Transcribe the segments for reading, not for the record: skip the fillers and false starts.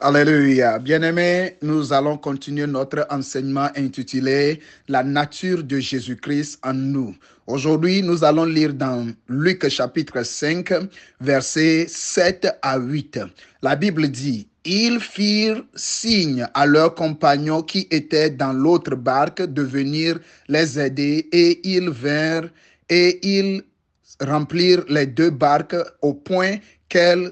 Alléluia. Bien-aimés, nous allons continuer notre enseignement intitulé La nature de Jésus-Christ en nous. Aujourd'hui, nous allons lire dans Luc chapitre 5, versets 7 à 8. La Bible dit, ils firent signe à leurs compagnons qui étaient dans l'autre barque de venir les aider et ils vinrent et ils remplirent les deux barques au point qu'elles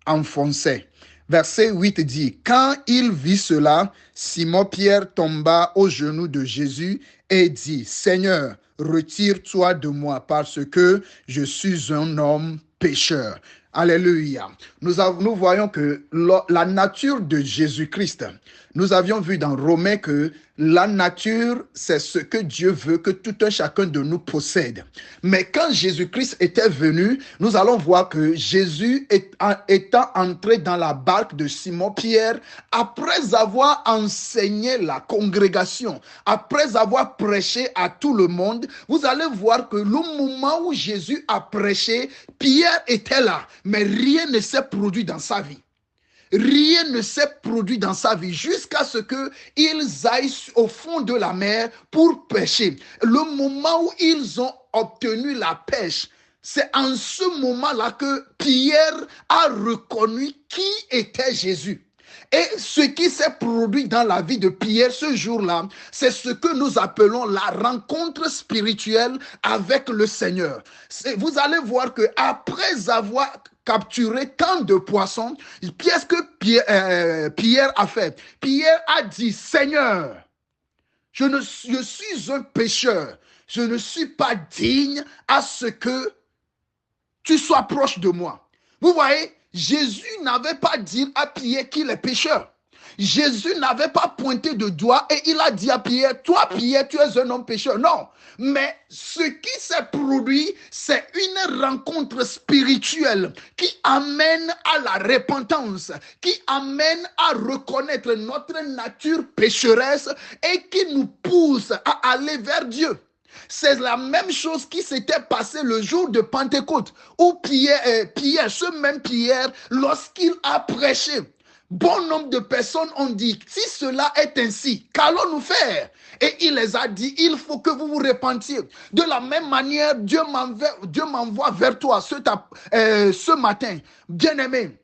enfonçaient. Verset 8 dit, quand il vit cela, Simon-Pierre tomba aux genoux de Jésus et dit, Seigneur, retire-toi de moi parce que je suis un homme pécheur. Alléluia. Nous voyons que la nature de Jésus-Christ, nous avions vu dans Romains que la nature, c'est ce que Dieu veut que tout un chacun de nous possède. Mais quand Jésus-Christ était venu, nous allons voir que Jésus étant entré dans la barque de Simon-Pierre, après avoir enseigné la congrégation, après avoir prêché à tout le monde, vous allez voir que le moment où Jésus a prêché, Pierre était là, mais rien ne s'est produit dans sa vie. Rien ne s'est produit dans sa vie jusqu'à ce qu'ils aillent au fond de la mer pour pêcher. Le moment où ils ont obtenu la pêche, c'est en ce moment-là que Pierre a reconnu qui était Jésus. Et ce qui s'est produit dans la vie de Pierre ce jour-là, c'est ce que nous appelons la rencontre spirituelle avec le Seigneur. Vous allez voir que après avoir capturé tant de poissons, qu'est-ce que Pierre a fait? Pierre a dit, Seigneur, je suis un pécheur, je ne suis pas digne à ce que tu sois proche de moi. Vous voyez, Jésus n'avait pas dit à Pierre qu'il est pécheur. Jésus n'avait pas pointé de doigt et il a dit à Pierre, toi Pierre, tu es un homme pécheur. Non, mais ce qui s'est produit, c'est une rencontre spirituelle qui amène à la repentance, qui amène à reconnaître notre nature pécheresse et qui nous pousse à aller vers Dieu. C'est la même chose qui s'était passé le jour de Pentecôte, où Pierre, ce même Pierre, lorsqu'il a prêché, bon nombre de personnes ont dit, si cela est ainsi, qu'allons-nous faire? Et il les a dit, il faut que vous vous repentiez. De la même manière, Dieu m'envoie vers toi ce matin. Bien-aimé,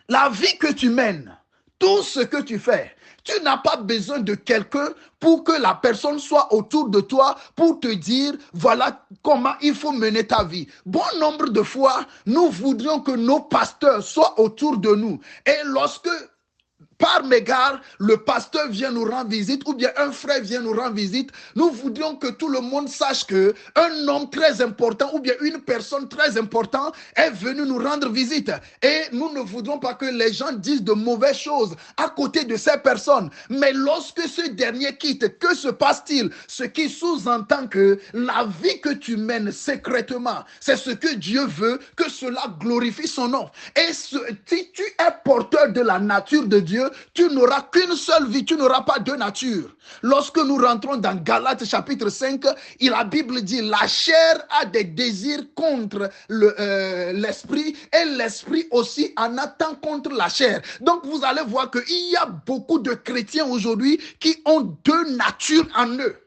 la vie que tu mènes, tout ce que tu fais, tu n'as pas besoin de quelqu'un pour que la personne soit autour de toi pour te dire voilà comment il faut mener ta vie. Bon nombre de fois, nous voudrions que nos pasteurs soient autour de nous. Et lorsque par mégarde, le pasteur vient nous rendre visite ou bien un frère vient nous rendre visite, nous voudrions que tout le monde sache qu'un homme très important ou bien une personne très importante est venu nous rendre visite. Et nous ne voudrons pas que les gens disent de mauvaises choses à côté de ces personnes. Mais lorsque ce dernier quitte, que se passe-t-il? Ce qui sous-entend que la vie que tu mènes secrètement, c'est ce que Dieu veut, que cela glorifie son nom. Et si tu es porteur de la nature de Dieu, tu n'auras qu'une seule vie, tu n'auras pas deux natures. Lorsque nous rentrons dans Galates chapitre 5, la Bible dit la chair a des désirs contre l'esprit et l'esprit aussi en attend contre la chair. Donc vous allez voir qu'il y a beaucoup de chrétiens aujourd'hui qui ont deux natures en eux.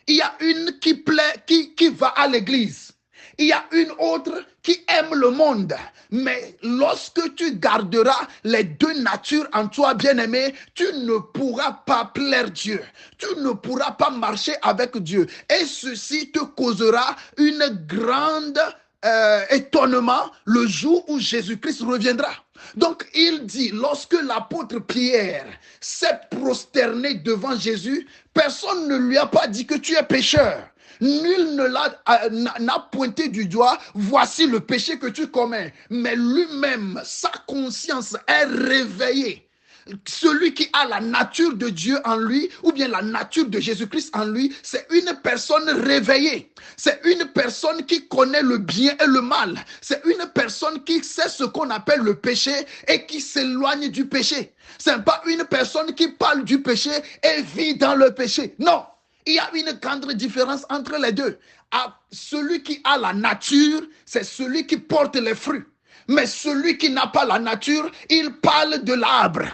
Il y a une qui va à l'église. Il y a une autre qui aime le monde. Mais lorsque tu garderas les deux natures en toi, bien-aimé, tu ne pourras pas plaire Dieu. Tu ne pourras pas marcher avec Dieu. Et ceci te causera une grande étonnement le jour où Jésus-Christ reviendra. Donc il dit, lorsque l'apôtre Pierre s'est prosterné devant Jésus, personne ne lui a pas dit que tu es pécheur. Nul n'a pointé du doigt, voici le péché que tu commets. Mais lui-même, sa conscience est réveillée. Celui qui a la nature de Dieu en lui, ou bien la nature de Jésus-Christ en lui, c'est une personne réveillée. C'est une personne qui connaît le bien et le mal. C'est une personne qui sait ce qu'on appelle le péché et qui s'éloigne du péché. Ce n'est pas une personne qui parle du péché et vit dans le péché. Non. Il y a une grande différence entre les deux. Celui qui a la nature, c'est celui qui porte les fruits. Mais celui qui n'a pas la nature, il parle de l'arbre.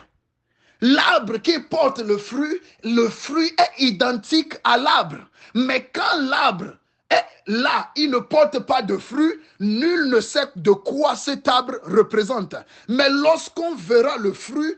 L'arbre qui porte le fruit est identique à l'arbre. Mais quand l'arbre est là, il ne porte pas de fruit, nul ne sait de quoi cet arbre représente. Mais lorsqu'on verra le fruit,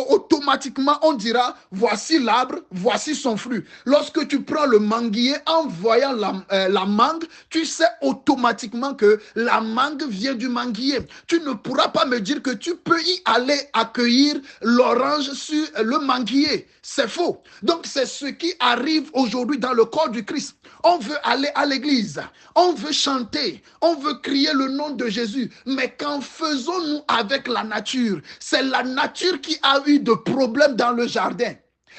automatiquement on dira voici l'arbre, voici son fruit. Lorsque tu prends le manguier en voyant la mangue, tu sais automatiquement que la mangue vient du manguier. Tu ne pourras pas me dire que tu peux y aller accueillir l'orange sur le manguier. C'est faux. Donc c'est ce qui arrive aujourd'hui dans le corps du Christ. On veut aller à l'église, on veut chanter, on veut crier le nom de Jésus, mais qu'en faisons-nous avec la nature? C'est la nature qui a eu de problèmes dans le jardin.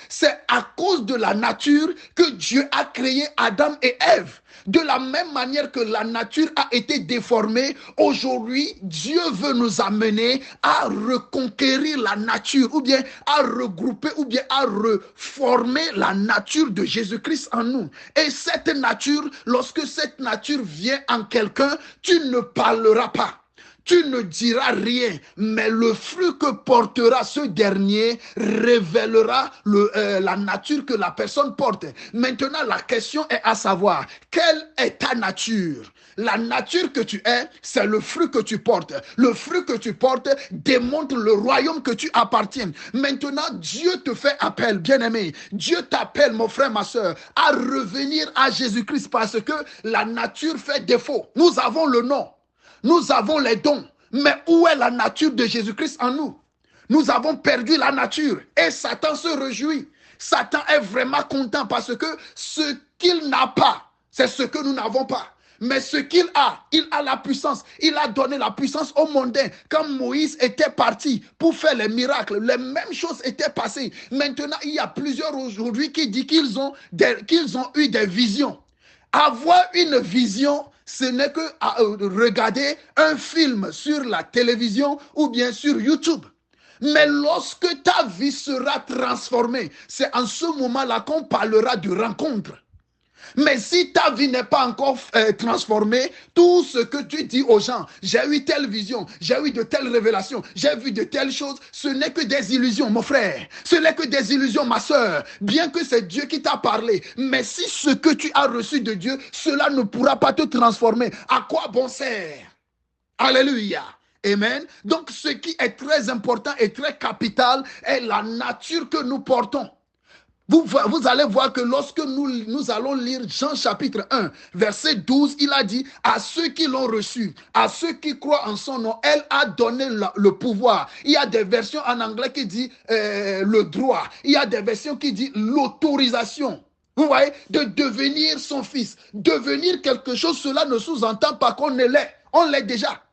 C'est à cause de la nature que Dieu a créé Adam et Ève. De la même manière que la nature a été déformée, aujourd'hui, Dieu veut nous amener à reconquérir la nature, ou bien à regrouper, ou bien à reformer la nature de Jésus-Christ en nous. Et cette nature, lorsque cette nature vient en quelqu'un, tu ne parleras pas. Tu ne diras rien, mais le fruit que portera ce dernier révélera la nature que la personne porte. Maintenant, la question est à savoir, quelle est ta nature? La nature que tu es, c'est le fruit que tu portes. Le fruit que tu portes démontre le royaume que tu appartiens. Maintenant, Dieu te fait appel, bien-aimé. Dieu t'appelle, mon frère, ma soeur, à revenir à Jésus-Christ parce que la nature fait défaut. Nous avons le nom. Nous avons les dons, mais où est la nature de Jésus-Christ en nous? Nous avons perdu la nature et Satan se réjouit. Satan est vraiment content parce que ce qu'il n'a pas, c'est ce que nous n'avons pas. Mais ce qu'il a, il a la puissance. Il a donné la puissance aux mondains. Quand Moïse était parti pour faire les miracles, les mêmes choses étaient passées. Maintenant, il y a plusieurs aujourd'hui qui disent qu'ils ont eu des visions. Avoir une vision, ce n'est que regarder un film sur la télévision ou bien sur YouTube. Mais lorsque ta vie sera transformée, c'est en ce moment-là qu'on parlera de rencontre. Mais si ta vie n'est pas encore transformée, tout ce que tu dis aux gens, j'ai eu telle vision, j'ai eu de telles révélations, j'ai vu de telles choses, ce n'est que des illusions, mon frère. Ce n'est que des illusions, ma soeur. Bien que c'est Dieu qui t'a parlé, mais si ce que tu as reçu de Dieu, cela ne pourra pas te transformer, à quoi bon sert? Alléluia. Amen. Donc ce qui est très important et très capital est la nature que nous portons. Vous allez voir que lorsque nous allons lire Jean chapitre 1, verset 12, il a dit, à ceux qui l'ont reçu, à ceux qui croient en son nom, elle a donné le pouvoir. Il y a des versions en anglais qui disent le droit. Il y a des versions qui disent l'autorisation. Vous voyez, de devenir son fils. Devenir quelque chose, cela ne sous-entend pas qu'on ne l'est. On l'est déjà.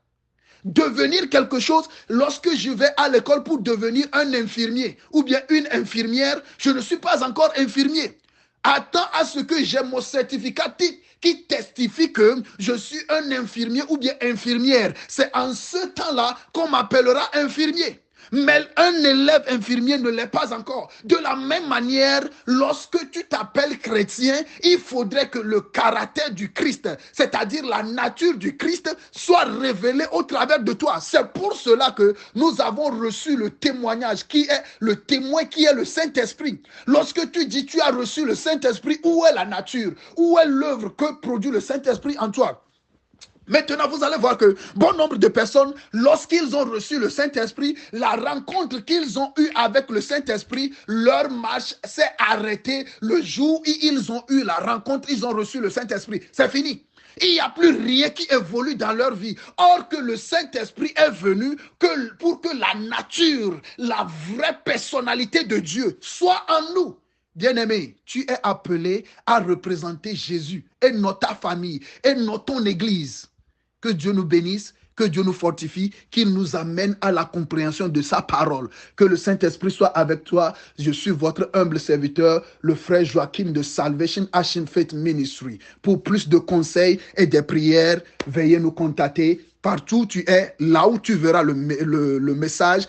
Devenir quelque chose, lorsque je vais à l'école pour devenir un infirmier ou bien une infirmière, je ne suis pas encore infirmier. Attends à ce que j'ai mon certificat qui testifie que je suis un infirmier ou bien infirmière. C'est en ce temps-là qu'on m'appellera infirmier. Mais un élève infirmier ne l'est pas encore. De la même manière, lorsque tu t'appelles chrétien, il faudrait que le caractère du Christ, c'est-à-dire la nature du Christ, soit révélée au travers de toi. C'est pour cela que nous avons reçu le témoignage qui est le témoin qui est le Saint-Esprit. Lorsque tu dis tu as reçu le Saint-Esprit, où est la nature? Où est l'œuvre que produit le Saint-Esprit en toi? Maintenant, vous allez voir que bon nombre de personnes, lorsqu'ils ont reçu le Saint-Esprit, la rencontre qu'ils ont eue avec le Saint-Esprit, leur marche s'est arrêtée le jour où ils ont eu la rencontre, ils ont reçu le Saint-Esprit. C'est fini. Il n'y a plus rien qui évolue dans leur vie. Or que le Saint-Esprit est venu pour que la nature, la vraie personnalité de Dieu soit en nous. Bien-aimé, tu es appelé à représenter Jésus et notre famille et ton église. Que Dieu nous bénisse, que Dieu nous fortifie, qu'il nous amène à la compréhension de sa parole. Que le Saint-Esprit soit avec toi. Je suis votre humble serviteur, le frère Joachim de Salvation Action Faith Ministry. Pour plus de conseils et des prières, veuillez nous contacter. Partout où tu es, là où tu verras le message,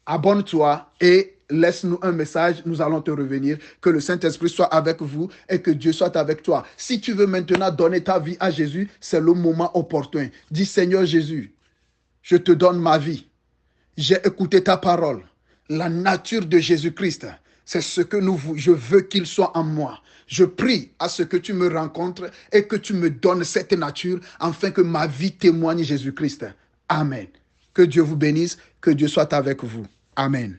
abonne-toi et laisse-nous un message, nous allons te revenir. Que le Saint-Esprit soit avec vous et que Dieu soit avec toi. Si tu veux maintenant donner ta vie à Jésus, c'est le moment opportun. Dis, Seigneur Jésus, je te donne ma vie. J'ai écouté ta parole. La nature de Jésus-Christ, c'est ce que je veux qu'il soit en moi. Je prie à ce que tu me rencontres et que tu me donnes cette nature afin que ma vie témoigne Jésus-Christ. Amen. Que Dieu vous bénisse, que Dieu soit avec vous. Amen.